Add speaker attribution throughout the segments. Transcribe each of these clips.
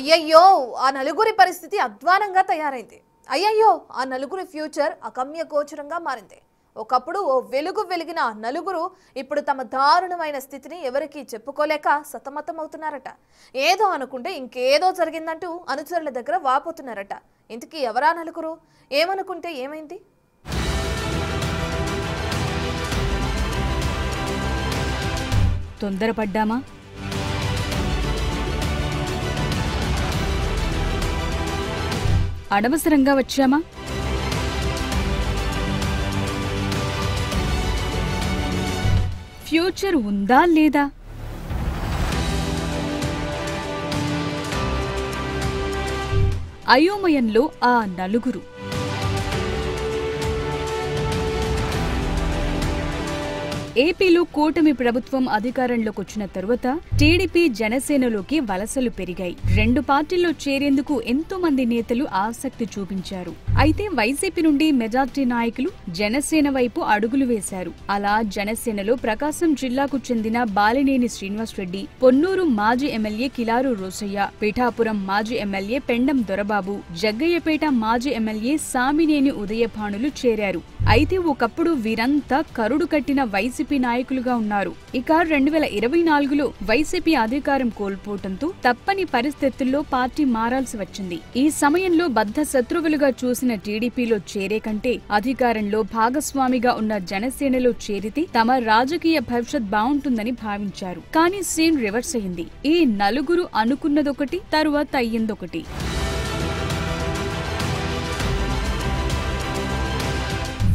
Speaker 1: అయ్యయ్యో ఆ నలుగురి పరిస్థితి అధ్వానంగా తయారైంది. అయ్యయ్యో ఆ నలుగురి ఫ్యూచర్ అగమ్య గోచరంగా మారింది. ఒకప్పుడు ఓ వెలుగు వెలిగిన నలుగురు ఇప్పుడు తమ దారుణమైన స్థితిని ఎవరికీ చెప్పుకోలేక సతమతమవుతున్నారట. ఏదో అనుకుంటే ఇంకేదో జరిగిందంటూ అనుచరుల దగ్గర వాపోతున్నారట. ఇంతకీ ఎవరా నలుగురు? ఏమనుకుంటే ఏమైంది?
Speaker 2: తొందరపడ్డామా? అనవసరంగా వచ్చామా? ఫ్యూచర్ ఉందా లేదా? అయోమయంలో ఆ నలుగురు. ఏపీలో కూటమి ప్రభుత్వం అధికారంలోకి వచ్చిన తరువాత టీడీపీ జనసేనలోకి వలసలు పెరిగాయి. రెండు పార్టీల్లో చేరేందుకు ఎంతో మంది నేతలు ఆసక్తి చూపించారు. అయితే వైసీపీ నుండి మెజార్టీ నాయకులు జనసేన వైపు అడుగులు వేశారు. అలా జనసేనలో ప్రకాశం జిల్లాకు చెందిన బాలినేని శ్రీనివాసరెడ్డి, పొన్నూరు మాజీ ఎమ్మెల్యే కిలారు రోసయ్య, పిఠాపురం మాజీ ఎమ్మెల్యే పెండం దొరబాబు, జగ్గయ్యపేట మాజీ ఎమ్మెల్యే సామినేని ఉదయభానులు చేరారు. అయితే ఒకప్పుడు వీరంతా కరుడు కట్టిన వైసీపీ నాయకులుగా ఉన్నారు. ఇక 2024లో వైసీపీ అధికారం కోల్పోవడంతో తప్పని పరిస్థితుల్లో పార్టీ మారాల్సి వచ్చింది. ఈ సమయంలో బద్ధ శత్రువులుగా చూసిన టీడీపీలో చేరే కంటే అధికారంలో భాగస్వామిగా ఉన్న జనసేనలో చేరితే తమ రాజకీయ భవిష్యత్ బాగుంటుందని భావించారు. కానీ సీన్ రివర్స్ అయింది. ఈ నలుగురు అనుకున్నదొకటి, తరువాత అయ్యిందొకటి.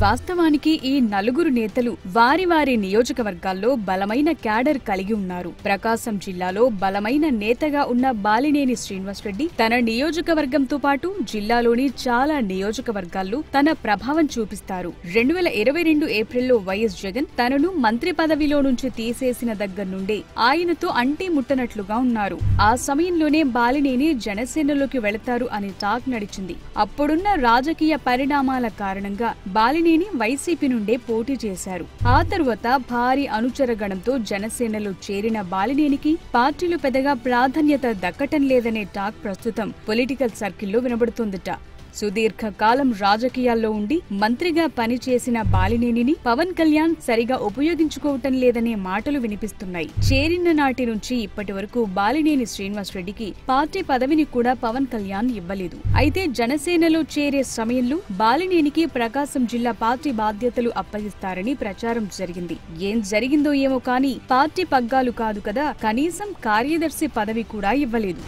Speaker 2: వాస్తవానికి ఈ నలుగురు నేతలు వారి వారి నియోజకవర్గాల్లో బలమైన క్యాడర్ కలిగి ఉన్నారు. ప్రకాశం జిల్లాలో బలమైన నేతగా ఉన్న బాలినేని శ్రీనివాసరెడ్డి తన నియోజకవర్గంతో పాటు జిల్లాలోని చాలా నియోజకవర్గాల్లో తన ప్రభావం చూపిస్తారు. 2022 ఏప్రిల్లో వైఎస్ జగన్ తనను మంత్రి పదవిలో నుంచి తీసేసిన దగ్గర నుండే ఆయనతో అంటి ముట్టనట్లుగా ఉన్నారు. ఆ సమయంలోనే బాలినేని జనసేనలోకి వెళతారు అనే టాక్ నడిచింది. అప్పుడున్న రాజకీయ పరిణామాల కారణంగా బాలినేని వైసీపీ నుండే పోటీ చేశారు. ఆ తరువాత భారీ అనుచరగణంతో జనసేనలో చేరిన బాలినేనికి పార్టీలో పెద్దగా ప్రాధాన్యత దక్కటం లేదనే టాక్ ప్రస్తుతం పొలిటికల్ సర్కిల్లో వినబడుతోందట. సుదీర్ఘకాలం రాజకీయాల్లో ఉండి మంత్రిగా పనిచేసిన బాలినేనిని పవన్ కళ్యాణ్ సరిగా ఉపయోగించుకోవటం లేదనే మాటలు వినిపిస్తున్నాయి. చేరిన నాటి నుంచి ఇప్పటి వరకు బాలినేని శ్రీనివాసరెడ్డికి పార్టీ పదవిని కూడా పవన్ కళ్యాణ్ ఇవ్వలేదు. అయితే జనసేనలో చేరే సమయంలో బాలినేనికి ప్రకాశం జిల్లా పార్టీ బాధ్యతలు అప్పగిస్తారని ప్రచారం జరిగింది. ఏం జరిగిందో ఏమో కానీ పార్టీ పగ్గాలు కాదు కదా, కనీసం కార్యదర్శి పదవి కూడా ఇవ్వలేదు.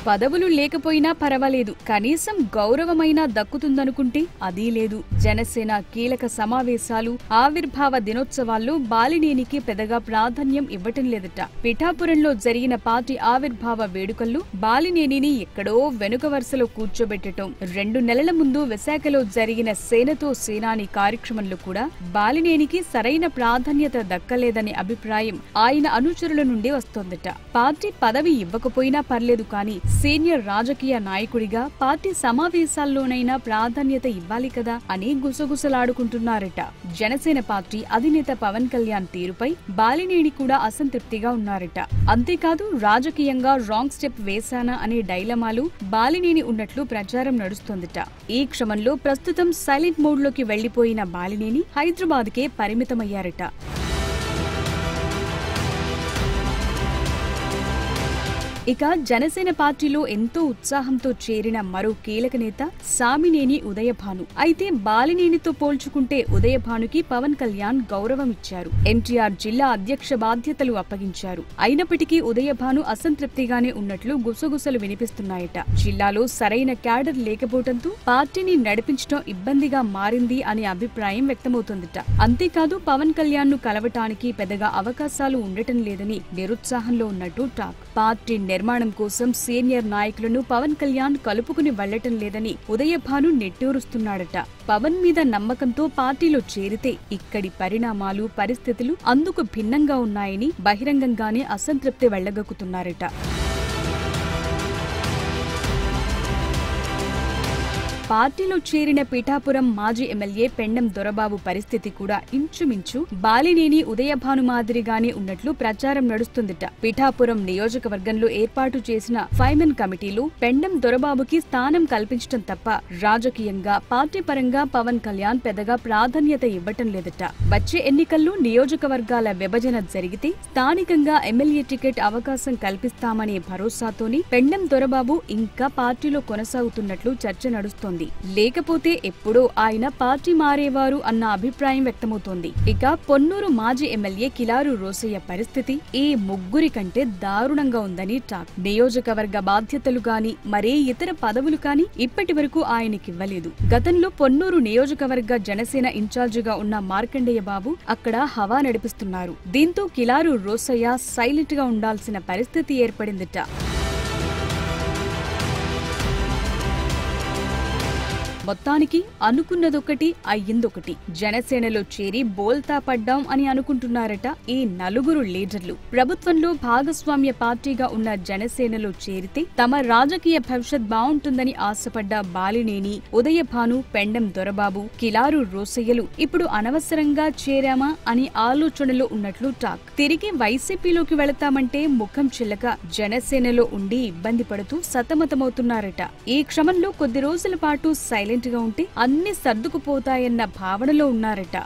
Speaker 2: పదవులు లేకపోయినా పర్వాలేదు, కనీసం గౌరవమైనా దక్కుతుందనుకుంటే అదీ లేదు. జనసేన కీలక సమావేశాలు, ఆవిర్భావ దినోత్సవాల్లో బాలినేనికి పెద్దగా ప్రాధాన్యం ఇవ్వటం లేదట. పిఠాపురంలో జరిగిన పార్టీ ఆవిర్భావ వేడుకల్లో బాలినేనిని ఎక్కడో వెనుక వరుసలో కూర్చోబెట్టడం, 2 నెలల ముందు విశాఖలో జరిగిన సేనతో సేనాని కార్యక్రమంలో కూడా బాలినేనికి సరైన ప్రాధాన్యత దక్కలేదనే అభిప్రాయం ఆయన అనుచరుల నుండి వస్తోందట. పార్టీ పదవి ఇవ్వకపోయినా పర్లేదు కానీ సీనియర్ రాజకీయ నాయకుడిగా పార్టీ సమావేశాల్లోనైనా ప్రాధాన్యత ఇవ్వాలి కదా అని గుసగుసలాడుకుంటున్నారట. జనసేన పార్టీ అధినేత పవన్ కళ్యాణ్ తీరుపై బాలినేని కూడా అసంతృప్తిగా ఉన్నారట. అంతేకాదు రాజకీయంగా రాంగ్ స్టెప్ వేశానా అనే డైలమాలు బాలినేని ఉన్నట్లు ప్రచారం నడుస్తోందట. ఈ క్రమంలో ప్రస్తుతం సైలెంట్ మోడ్లోకి వెళ్లిపోయిన బాలినేని హైదరాబాద్కే పరిమితమయ్యారట. ఇక జనసేన పార్టీలో ఎంతో ఉత్సాహంతో చేరిన మరో కీలక నేత సామినేని ఉదయభాను. అయితే బాలినేనితో పోల్చుకుంటే ఉదయభానుకి పవన్ కళ్యాణ్ గౌరవం ఇచ్చారు. ఎన్టీఆర్ జిల్లా అధ్యక్ష బాధ్యతలు అప్పగించారు. అయినప్పటికీ ఉదయభాను అసంతృప్తిగానే ఉన్నట్లు గుసగుసలు వినిపిస్తున్నాయట. జిల్లాలో సరైన క్యాడర్ లేకపోవడంతో పార్టీని నడిపించడం ఇబ్బందిగా మారింది అనే అభిప్రాయం వ్యక్తమవుతోందట. అంతేకాదు పవన్ కళ్యాణ్ ను కలవటానికి పెద్దగా అవకాశాలు ఉండటం లేదని నిరుత్సాహంలో ఉన్నట్టు టాక్. పార్టీ నిర్మాణం కోసం సీనియర్ నాయకులను పవన్ కళ్యాణ్ కలుపుకుని వెళ్లటం లేదని ఉదయభాను నెట్టూరుస్తున్నాడట. పవన్ మీద నమ్మకంతో పార్టీలో చేరితే ఇక్కడి పరిణామాలు, పరిస్థితులు అందుకు భిన్నంగా ఉన్నాయని బహిరంగంగానే అసంతృప్తి వెళ్లగక్కుతున్నారట. పార్టీలో చేరిన పిఠాపురం మాజీ ఎమ్మెల్యే పెండం దొరబాబు పరిస్థితి కూడా ఇంచుమించు బాలినేని ఉదయభాను మాదిరిగానే ఉన్నట్లు ప్రచారం నడుస్తుందిట. పిఠాపురం నియోజకవర్గంలో ఏర్పాటు చేసిన ఫైమెన్ కమిటీలు పెండం దొరబాబుకి స్థానం కల్పించడం తప్ప రాజకీయంగా పార్టీ పరంగా పవన్ కళ్యాణ్ పెద్దగా ప్రాధాన్యత ఇవ్వటం లేదట. వచ్చే ఎన్నికల్లో నియోజకవర్గాల విభజన జరిగితే స్థానికంగా ఎమ్మెల్యే టికెట్ అవకాశం కల్పిస్తామనే భరోసాతోని పెండం దొరబాబు ఇంకా పార్టీలో కొనసాగుతున్నట్లు చర్చ నడుస్తోంది. లేకపోతే ఎప్పుడో ఆయన పార్టీ మారేవారు అన్న అభిప్రాయం వ్యక్తమవుతోంది. ఇక పొన్నూరు మాజీ ఎమ్మెల్యే కిలారు రోసయ్య పరిస్థితి ఈ ముగ్గురి కంటే దారుణంగా ఉందని టాక్. నియోజకవర్గ బాధ్యతలు గాని మరే ఇతర పదవులు కాని ఇప్పటి వరకు ఆయనకివ్వలేదు. గతంలో పొన్నూరు నియోజకవర్గ జనసేన ఇన్ఛార్జిగా ఉన్న మార్కండేయ బాబు అక్కడ హవా నడిపిస్తున్నారు. దీంతో కిలారు రోసయ్య సైలెంట్ గా ఉండాల్సిన పరిస్థితి ఏర్పడిందిట. మొత్తానికి అనుకున్నదొకటి అయ్యిందొకటి. జనసేనలో చేరి బోల్తా పడ్డాం అని అనుకుంటున్నారట ఈ నలుగురు లీడర్లు. ప్రభుత్వంలో భాగస్వామ్య పార్టీగా ఉన్న జనసేనలో చేరితే తమ రాజకీయ భవిష్యత్ బావుంటుందని ఆశపడ్డ బాలినేని, ఉదయభాను, పెండం దొరబాబు, కిలారు రోసయ్యలు ఇప్పుడు అనవసరంగా చేరామా అని ఆలోచనలో ఉన్నట్లు టాక్. తిరిగి వైసీపీలోకి వెళతామంటే ముఖం చిల్లక జనసేనలో ఉండి ఇబ్బంది పడుతూ సతమతమవుతున్నారట. ఈ క్రమంలో కొద్ది రోజుల పాటు సైలెంట్ గా ఉంటే అన్ని సర్దుకుపోతాయన్న భావనలో ఉన్నారట.